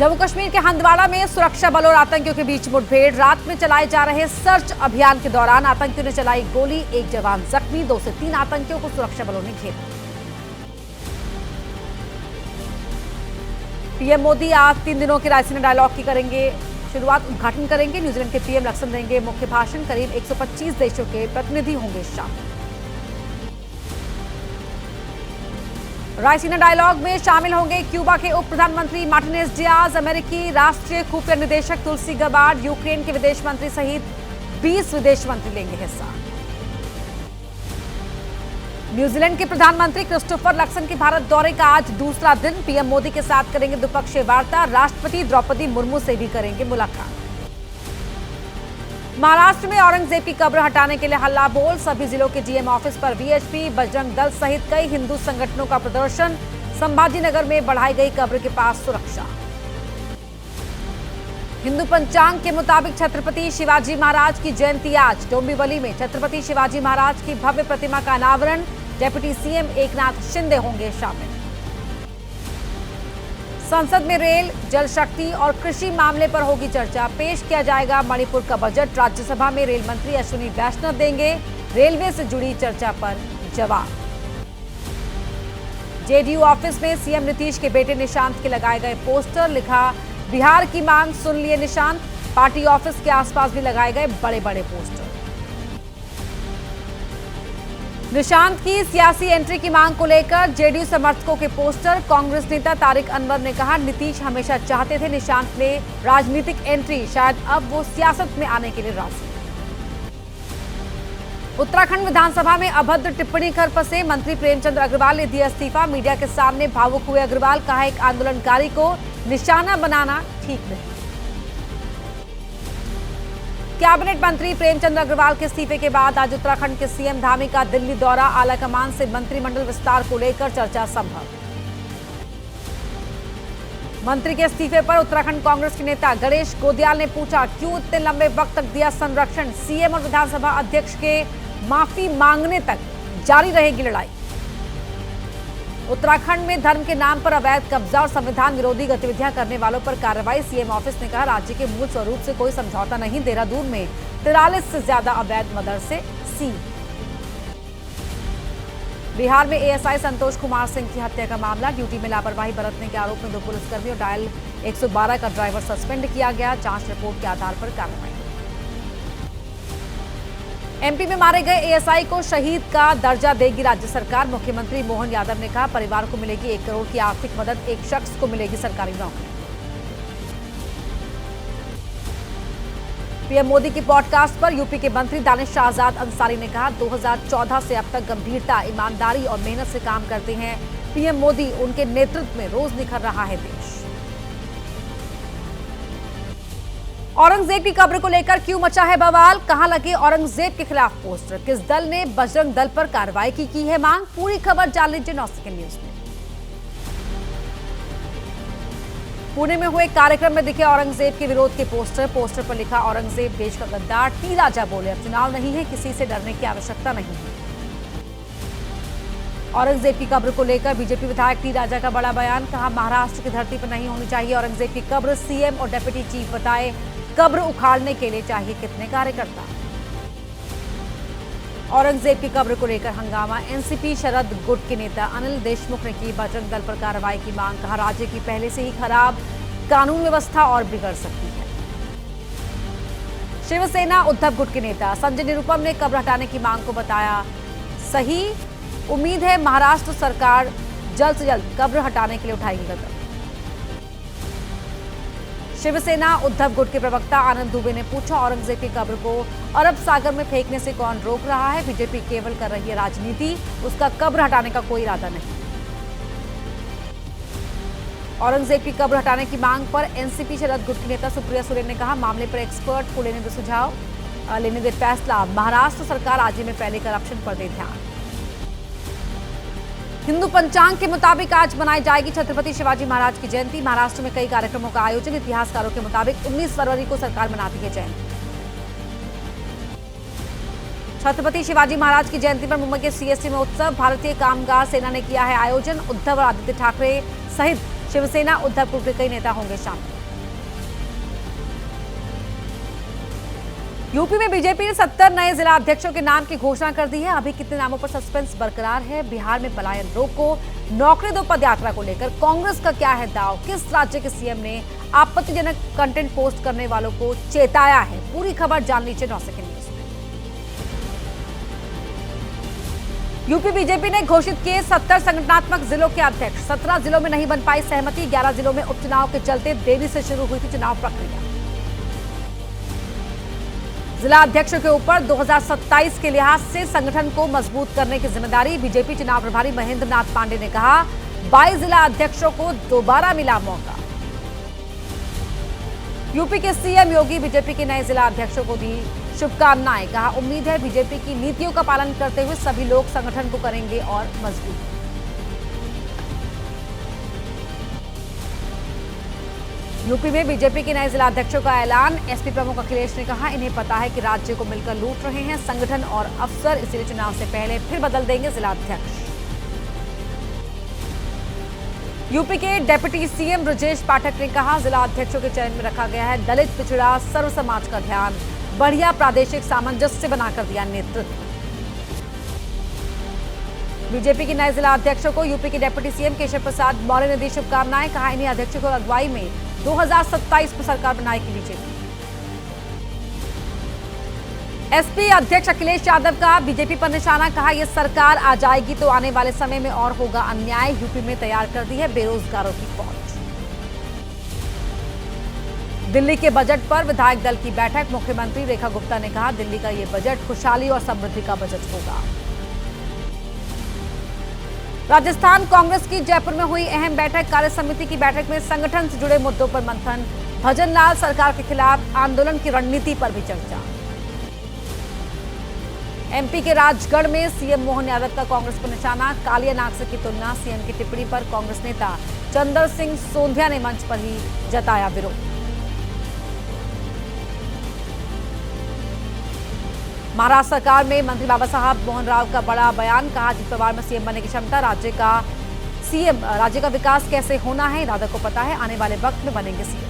जम्मू कश्मीर के हंदवाड़ा में सुरक्षा बलों और आतंकियों के बीच मुठभेड़। रात में चलाए जा रहे सर्च अभियान के दौरान आतंकियों ने चलाई गोली, एक जवान जख्मी, 2 से 3 आतंकियों को सुरक्षा बलों ने घेरा। पीएम मोदी आज 3 दिनों के रायसीना डायलॉग की करेंगे शुरुआत, उद्घाटन करेंगे। न्यूजीलैंड के पीएम लक्समबर्ग देंगे मुख्य भाषण। करीब 125 देशों के प्रतिनिधि होंगे शामिल। रायसीना डायलॉग में शामिल होंगे क्यूबा के उप प्रधानमंत्री मार्टिनेज डियाज, अमेरिकी राष्ट्रीय खुफिया निदेशक तुलसी गबार्ड, यूक्रेन के विदेश मंत्री सहित 20 विदेश मंत्री लेंगे हिस्सा। न्यूजीलैंड के प्रधानमंत्री क्रिस्टोफर लक्सन के भारत दौरे का आज दूसरा दिन। पीएम मोदी के साथ करेंगे द्विपक्षीय वार्ता। राष्ट्रपति द्रौपदी मुर्मू से भी करेंगे मुलाकात। महाराष्ट्र में औरंगजेब की कब्र हटाने के लिए हल्ला बोल। सभी जिलों के डीएम ऑफिस पर वीएचपी, बजरंग दल सहित कई हिंदू संगठनों का प्रदर्शन। संभाजीनगर में बढ़ाई गई कब्र के पास सुरक्षा। हिंदू पंचांग के मुताबिक छत्रपति शिवाजी महाराज की जयंती आज। डोंबिवली में छत्रपति शिवाजी महाराज की भव्य प्रतिमा का अनावरण। डिप्टी सीएम एकनाथ शिंदे होंगे शामिल। संसद में रेल, जल शक्ति और कृषि मामले पर होगी चर्चा। पेश किया जाएगा मणिपुर का बजट। राज्यसभा में रेल मंत्री अश्विनी वैष्णव देंगे रेलवे से जुड़ी चर्चा पर जवाब। जेडीयू ऑफिस में सीएम नीतीश के बेटे निशांत के लगाए गए पोस्टर। लिखा, बिहार की मांग सुन लिए निशांत। पार्टी ऑफिस के आसपास भी लगाए गए बड़े बड़े पोस्टर। निशांत की सियासी एंट्री की मांग को लेकर जेडीयू समर्थकों के पोस्टर। कांग्रेस नेता तारिक अनवर ने कहा, नीतीश हमेशा चाहते थे निशांत ने राजनीतिक एंट्री, शायद अब वो सियासत में आने के लिए राजी। उत्तराखंड विधानसभा में अभद्र टिप्पणी कर फंसे मंत्री प्रेमचंद अग्रवाल ने दिया इस्तीफा। मीडिया के सामने भावुक हुए अग्रवाल। कहा, एक आंदोलनकारी को निशाना बनाना ठीक नहीं। कैबिनेट मंत्री प्रेमचंद अग्रवाल के इस्तीफे के बाद आज उत्तराखंड के सीएम धामी का दिल्ली दौरा। आलाकमान से मंत्रिमंडल विस्तार को लेकर चर्चा संभव। मंत्री के इस्तीफे पर उत्तराखंड कांग्रेस के नेता गणेश गोदियाल ने पूछा, क्यों इतने लंबे वक्त तक दिया संरक्षण। सीएम और विधानसभा अध्यक्ष के माफी मांगने तक जारी रहेगी लड़ाई। उत्तराखंड में धर्म के नाम पर अवैध कब्जा और संविधान विरोधी गतिविधियां करने वालों पर कार्रवाई। सीएम ऑफिस ने कहा, राज्य के मूल स्वरूप से कोई समझौता नहीं। देहरादून में 43 से ज्यादा अवैध मदरसे सील। बिहार में एएसआई संतोष कुमार सिंह की हत्या का मामला। ड्यूटी में लापरवाही बरतने के आरोप में 2 पुलिसकर्मी और डायल 112 का ड्राइवर सस्पेंड किया गया। जांच रिपोर्ट के आधार पर कार्रवाई। एमपी में मारे गए एएसआई को शहीद का दर्जा देगी राज्य सरकार। मुख्यमंत्री मोहन यादव ने कहा, परिवार को मिलेगी 1 करोड़ की आर्थिक मदद। एक शख्स को मिलेगी सरकारी नौकरी। पीएम मोदी की पॉडकास्ट पर यूपी के मंत्री दानिश आजाद अंसारी ने कहा, 2014 से अब तक गंभीरता, ईमानदारी और मेहनत से काम करते हैं पीएम मोदी। उनके नेतृत्व में रोज निखर रहा है देश। औरंगजेब की कब्र को लेकर क्यों मचा है बवाल। कहां लगे औरंगजेब के खिलाफ पोस्टर। किस दल ने बजरंग दल पर कार्रवाई की है मांग। पूरी खबर जान लीजिए 9 सेकंड न्यूज में। पुणे में हुए कार्यक्रम में दिखे औरंगजेब के विरोध के पोस्टर पर लिखा, औरंगजेब देश का गद्दार। टी राजा बोले, अब चुनाव नहीं है, किसी से डरने की आवश्यकता नहीं है। औरंगजेब की कब्र को लेकर बीजेपी विधायक टी राजा का बड़ा बयान। कहा, महाराष्ट्र की धरती पर नहीं होनी चाहिए औरंगजेब की कब्र। सीएम और डिप्टी चीफ बताए, कब्र उखाड़ने के लिए चाहिए कितने कार्यकर्ता। औरंगजेब की कब्र को लेकर हंगामा। एनसीपी शरद गुट के नेता अनिल देशमुख ने की बजरंग दल पर कार्रवाई की मांग। कहा, राज्य की पहले से ही खराब कानून व्यवस्था और बिगड़ सकती है। शिवसेना उद्धव गुट के नेता संजय निरुपम ने कब्र हटाने की मांग को बताया सही। उम्मीद है महाराष्ट्र सरकार जल्द से जल्द कब्र हटाने के लिए उठाएगी कदम। शिवसेना उद्धव गुट के प्रवक्ता आनंद दुबे ने पूछा, औरंगजेब की कब्र को अरब सागर में फेंकने से कौन रोक रहा है। बीजेपी केवल कर रही है राजनीति, उसका कब्र हटाने का कोई इरादा नहीं। औरंगजेब की कब्र हटाने की मांग पर एनसीपी शरद गुट की नेता सुप्रिया सुले ने कहा, मामले पर एक्सपर्ट को लेने दे सुझाव, लेने दे फैसला। महाराष्ट्र सरकार राज्य में फैले करप्शन पर दे ध्यान। हिंदू पंचांग के मुताबिक आज मनाई जाएगी छत्रपति शिवाजी महाराज की जयंती। महाराष्ट्र में कई कार्यक्रमों का आयोजन। इतिहासकारों के मुताबिक 19 फरवरी को सरकार मनाती है जयंती। छत्रपति शिवाजी महाराज की जयंती पर मुंबई के सीएसटी में उत्सव। भारतीय कामगार सेना ने किया है आयोजन। उद्धव और आदित्य ठाकरे सहित शिवसेना उद्धवपुर के कई नेता होंगे शामिल। यूपी में बीजेपी ने 70 नए जिला अध्यक्षों के नाम की घोषणा कर दी है। अभी कितने नामों पर सस्पेंस बरकरार है। बिहार में पलायन रोको, नौकरी दो पदयात्रा को लेकर कांग्रेस का क्या है दाव? किस राज्य के सीएम ने आपत्तिजनक कंटेंट पोस्ट करने वालों को चेताया है? पूरी खबर जान लीजिए 9 सेकंड न्यूज में। यूपी बीजेपी ने घोषित किए 70 संगठनात्मक जिलों के अध्यक्ष। 17 जिलों में नहीं बन पाई सहमति। 11 जिलों में उपचुनाव के चलते देरी से शुरू हुई थी चुनाव प्रक्रिया। जिला अध्यक्षों के ऊपर 2027 के लिहाज से संगठन को मजबूत करने की जिम्मेदारी। बीजेपी चुनाव प्रभारी महेंद्र नाथ पांडे ने कहा 22 जिला अध्यक्षों को दोबारा मिला मौका। यूपी के सीएम योगी बीजेपी के नए जिला अध्यक्षों को दी शुभकामनाएं। कहा उम्मीद है बीजेपी की नीतियों का पालन करते हुए सभी लोग संगठन को करेंगे और मजबूत। यूपी में बीजेपी के नए जिला अध्यक्षों का ऐलान। एसपी प्रमुख अखिलेश ने कहा इन्हें पता है कि राज्य को मिलकर लूट रहे हैं संगठन और अफसर, इसलिए चुनाव से पहले फिर बदल देंगे जिला अध्यक्ष। यूपी के डिप्टी सीएम ब्रजेश पाठक ने कहा जिला अध्यक्षों के चयन में रखा गया है दलित, पिछड़ा, सर्व समाज का ध्यान। बढ़िया प्रादेशिक सामंजस्य बनाकर दिया नेतृत्व। बीजेपी के नए जिला अध्यक्षों को यूपी के डिप्टी सीएम केशव प्रसाद मौर्य ने दी शुभकामनाएं। कहा इन्हीं अध्यक्षों की अगुवाई में 2027 में सरकार बनाएगी बीजेपी। एसपी अध्यक्ष अखिलेश यादव का बीजेपी पर निशाना। कहा यह सरकार आ जाएगी तो आने वाले समय में और होगा अन्याय। यूपी में तैयार कर दी है बेरोजगारों की फौज। दिल्ली के बजट पर विधायक दल की बैठक। मुख्यमंत्री रेखा गुप्ता ने कहा दिल्ली का यह बजट खुशहाली और समृद्धि का बजट होगा। राजस्थान कांग्रेस की जयपुर में हुई अहम बैठक। कार्य समिति की बैठक में संगठन से जुड़े मुद्दों पर मंथन। भजन लाल सरकार के खिलाफ आंदोलन की रणनीति पर भी चर्चा। एमपी के राजगढ़ में सीएम मोहन यादव का कांग्रेस पर निशाना। कालिया नाग से की तुलना। सीएम की टिप्पणी पर कांग्रेस नेता चंद्र सिंह सोंधिया ने मंच पर ही जताया विरोध। महाराष्ट्र सरकार में मंत्री बाबा साहब मोहन राव का बड़ा बयान। कहा जिस परिवार में सीएम बनने की क्षमता, राज्य का विकास कैसे होना है इरादा को पता है, आने वाले वक्त में बनेंगे सीएम।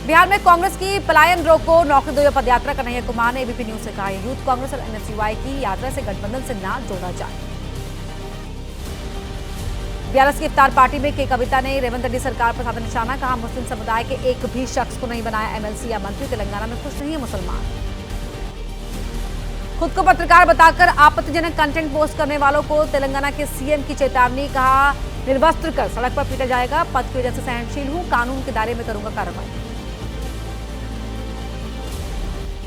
बिहार में कांग्रेस की पलायन रोको, नौकरी दो पदयात्रा कन्हैया कुमार ने एबीपी न्यूज से कहा यूथ कांग्रेस और एनएसयूआई की यात्रा से गठबंधन से ना जोड़ा जाए। बीआरएस की इफ्तार पार्टी में के कविता ने रेवंत रेड्डी सरकार पर साधा निशाना। कहा मुस्लिम समुदाय के एक भी शख्स को नहीं बनाया एमएलसी या मंत्री। तेलंगाना में खुश नहीं है मुसलमान। खुद को पत्रकार बताकर आपत्तिजनक कंटेंट पोस्ट करने वालों को तेलंगाना के सीएम की चेतावनी। कहा निर्वस्त्र कर सड़क पर पीटा जाएगा। पद की वजह से सहनशील हूं, कानून के दायरे में करूंगा कार्रवाई।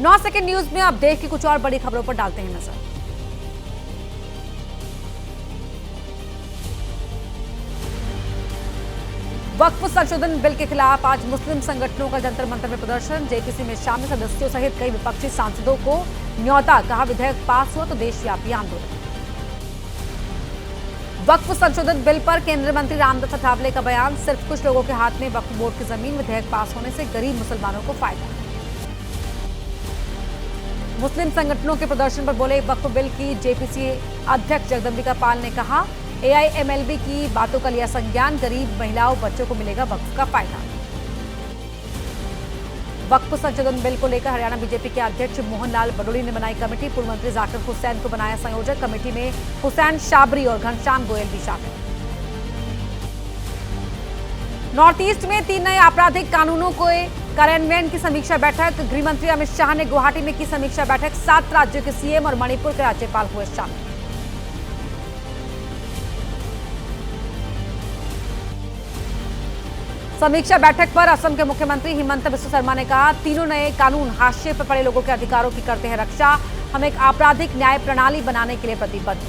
9 सेकंड न्यूज में अब देख के कुछ और बड़ी खबरों पर डालते हैं नजर। वक्फ संशोधन बिल के खिलाफ आज मुस्लिम संगठनों का जंतर मंतर में प्रदर्शन। जेपीसी में शामिल सदस्यों सहित कई विपक्षी सांसदों को न्योता। कहा विधेयक पास हुआ तो देशव्यापी आंदोलन। वक्फ संशोधन बिल पर केंद्रीय मंत्री रामदास अठावले का बयान। सिर्फ कुछ लोगों के हाथ में वक्फ बोर्ड की जमीन। विधेयक पास होने से गरीब मुसलमानों को फायदा। मुस्लिम संगठनों के प्रदर्शन पर बोले वक्फ बिल की जेपीसी अध्यक्ष जगदम्बिका पाल ने कहा एआईएमएलबी की बातों का लिया संज्ञान। गरीब महिलाओं बच्चों को मिलेगा वक्फ का फायदा। वक्फ संशोधन बिल को लेकर हरियाणा बीजेपी के अध्यक्ष मोहन लाल बडोली ने बनाई कमेटी। पूर्व मंत्री जाकिर हुसैन को बनाया संयोजक। कमेटी में हुसैन शाबरी और घनश्याम गोयल भी शामिल। नॉर्थ ईस्ट में 3 नए आपराधिक कानूनों को कार्यान्वयन की समीक्षा बैठक। गृह मंत्री अमित शाह ने गुवाहाटी में की समीक्षा बैठक। 7 राज्यों के सीएम और मणिपुर के राज्यपाल हुए शामिल। समीक्षा बैठक पर असम के मुख्यमंत्री हिमंत बिस्वा शर्मा ने कहा तीनों नए कानून हाशिए पर पड़े लोगों के अधिकारों की करते हैं रक्षा। हम एक आपराधिक न्याय प्रणाली बनाने के लिए प्रतिबद्ध।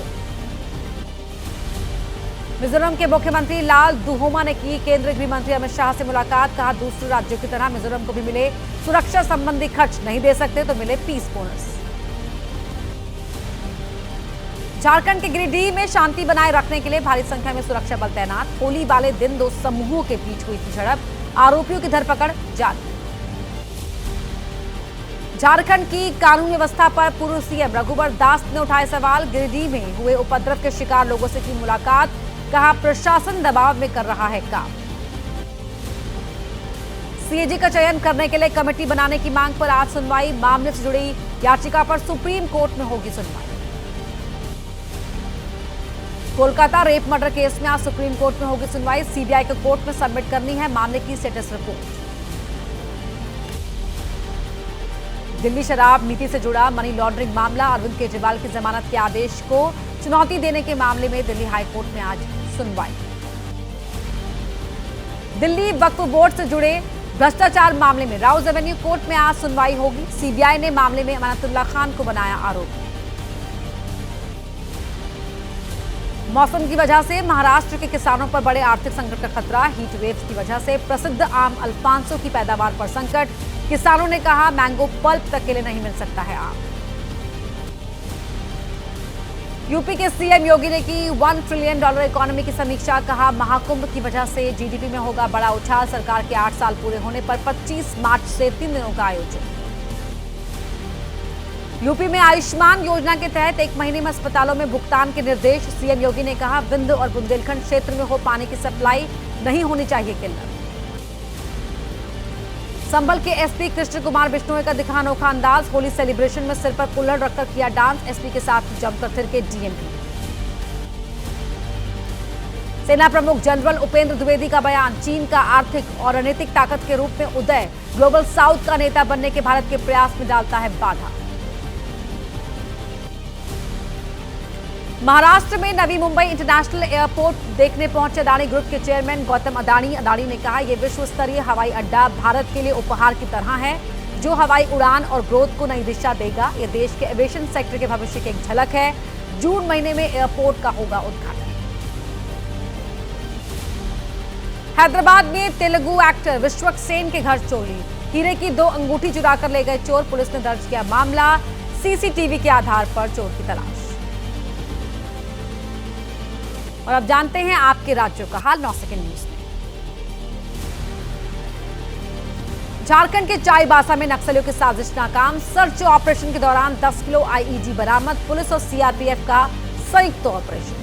मिजोरम के मुख्यमंत्री लाल दुहोमा ने की केंद्रीय गृह मंत्री अमित शाह से मुलाकात। कहा दूसरे राज्यों की तरह मिजोरम को भी मिले सुरक्षा संबंधी खर्च। नहीं दे सकते तो मिले पीस बोनस। झारखंड के गिरिडीह में शांति बनाए रखने के लिए भारी संख्या में सुरक्षा बल तैनात। होली वाले दिन 2 समूहों के बीच हुई थी झड़प। आरोपियों की धरपकड़ जारी। झारखंड की कानून व्यवस्था पर पूर्व सीएम रघुवर दास ने उठाए सवाल। गिरिडीह में हुए उपद्रव के शिकार लोगों से की मुलाकात, कहा प्रशासन दबाव में कर रहा है काम। सीएजी का चयन करने के लिए कमेटी बनाने की मांग पर आज सुनवाई। मामले से जुड़ी याचिका पर सुप्रीम कोर्ट में होगी सुनवाई। कोलकाता रेप मर्डर केस में आज सुप्रीम कोर्ट में होगी सुनवाई। सीबीआई को कोर्ट में सबमिट करनी है मामले की स्टेटस रिपोर्ट। दिल्ली शराब नीति से जुड़ा मनी लॉन्ड्रिंग मामला, अरविंद केजरीवाल की जमानत के आदेश को चुनौती देने के मामले में दिल्ली हाईकोर्ट में आज सुनवाई। दिल्ली वक्फ बोर्ड से जुड़े भ्रष्टाचार मामले में राउज एवेन्यू कोर्ट में आज सुनवाई होगी। सीबीआई ने मामले में अमानतुल्लाह खान को बनाया आरोपी। मौसम की वजह से महाराष्ट्र के किसानों पर बड़े आर्थिक संकट का खतरा। हीट वेव्स की वजह से प्रसिद्ध आम अल्फांसो की पैदावार पर संकट। किसानों ने कहा मैंगो पल्प तक के लिए नहीं मिल सकता है आम। यूपी के सीएम योगी ने की $1 ट्रिलियन इकोनॉमी की समीक्षा, कहा महाकुंभ की वजह से जीडीपी में होगा बड़ा उछाल। सरकार के 8 साल पूरे होने पर 25 मार्च से 3 दिनों का आयोजन। यूपी में आयुष्मान योजना के तहत 1 महीने में अस्पतालों में भुगतान के निर्देश। सीएम योगी ने कहा विंध्य और बुंदेलखंड क्षेत्र में हो पानी की सप्लाई, नहीं होनी चाहिए किल्लत। संभल के एसपी कृष्ण कुमार बिश्नोई का दिखा अनोखा अंदाज। होली सेलिब्रेशन में सिर पर कुल्हड़ रखकर किया डांस। एसपी के साथ जमकर थिरके डीएमपी। सेना प्रमुख जनरल उपेंद्र द्विवेदी का बयान, चीन का आर्थिक और रणनीतिक ताकत के रूप में उदय ग्लोबल साउथ का नेता बनने के भारत के प्रयास में डालता है बाधा। महाराष्ट्र में नवी मुंबई इंटरनेशनल एयरपोर्ट देखने पहुंचे अदानी ग्रुप के चेयरमैन गौतम अदानी। अदानी ने कहा यह विश्व स्तरीय हवाई अड्डा भारत के लिए उपहार की तरह है, जो हवाई उड़ान और ग्रोथ को नई दिशा देगा। यह देश के एविएशन सेक्टर के भविष्य की एक झलक है। जून महीने में एयरपोर्ट का होगा उद्घाटन। हैदराबाद में तेलुगु एक्टर विश्वक सेन के घर चोरी, हीरे की 2 अंगूठी चुराकर ले गए चोर। पुलिस ने दर्ज किया मामला। सीसीटीवी के आधार पर चोर की तलाश। और अब जानते हैं आपके राज्यों का हाल 9 सेकंड न्यूज में। झारखंड के चाईबासा में नक्सलियों की साजिश नाकाम। सर्च ऑपरेशन के दौरान 10 किलो आईईडी बरामद। पुलिस और सीआरपीएफ का संयुक्त ऑपरेशन।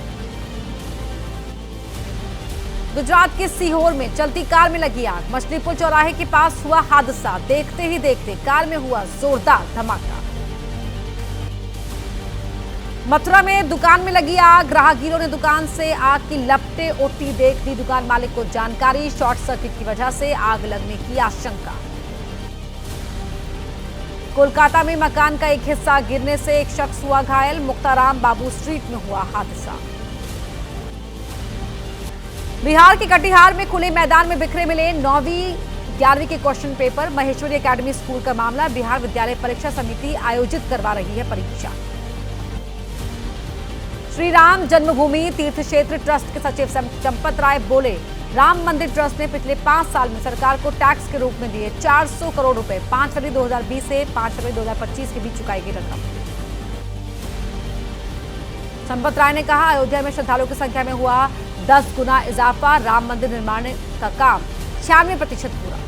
गुजरात के सीहोर में चलती कार में लगी आग। मछली पुल चौराहे के पास हुआ हादसा। देखते ही देखते कार में हुआ जोरदार धमाका। मथुरा में दुकान में लगी आग। राहगीरों ने दुकान से आग की लपटें उठती देख दी दुकान मालिक को जानकारी। शॉर्ट सर्किट की वजह से आग लगने की आशंका। कोलकाता में मकान का एक हिस्सा गिरने से एक शख्स हुआ घायल। मुक्ताराम बाबू स्ट्रीट में हुआ हादसा। बिहार के कटिहार में खुले मैदान में बिखरे मिले 9वीं 11वीं के question paper. Maheshwari academy school का मामला, बिहार विद्यालय परीक्षा समिति आयोजित करवा रही है परीक्षा। श्री राम जन्मभूमि तीर्थ क्षेत्र ट्रस्ट के सचिव चंपत राय बोले, राम मंदिर ट्रस्ट ने पिछले 5 साल में सरकार को टैक्स के रूप में दिए 400 करोड़ रुपए। 5 फरवरी 2020 से 5 फरवरी 2025 के बीच चुकाई गई रकम। चंपत राय ने कहा अयोध्या में श्रद्धालुओं की संख्या में हुआ 10 गुना इजाफा। राम मंदिर निर्माण का काम 96% पूरा।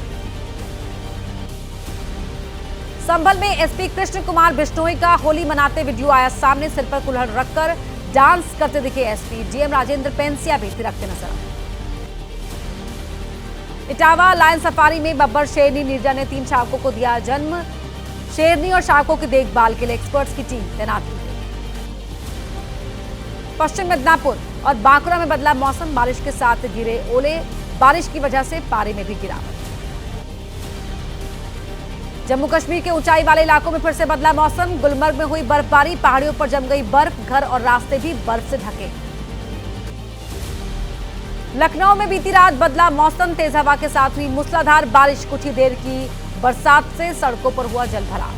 संभल में एसपी कृष्ण कुमार बिश्नोई का होली मनाते वीडियो आया सामने। सिर पर कुल्हड़ रखकर डांस करते दिखे एसपी। डीएम राजेंद्र पेंसिया भी थिरकते नजर आए। इटावा लायन सफारी में बब्बर शेरनी नीरजा ने 3 शावकों को दिया जन्म। शेरनी और शावकों की देखभाल के लिए एक्सपर्ट्स की टीम तैनात की गई। पश्चिम मिदनापुर और बांकुरा में बदला मौसम। बारिश के साथ गिरे ओले। बारिश की वजह से पारे में भी गिरावट। जम्मू कश्मीर के ऊंचाई वाले इलाकों में फिर से बदला मौसम। गुलमर्ग में हुई बर्फबारी। पहाड़ियों पर जम गई बर्फ। घर और रास्ते भी बर्फ से ढके। लखनऊ में बीती रात बदला मौसम। तेज हवा के साथ हुई मूसलाधार बारिश। कुछ ही देर की बरसात से सड़कों पर हुआ जलभराव।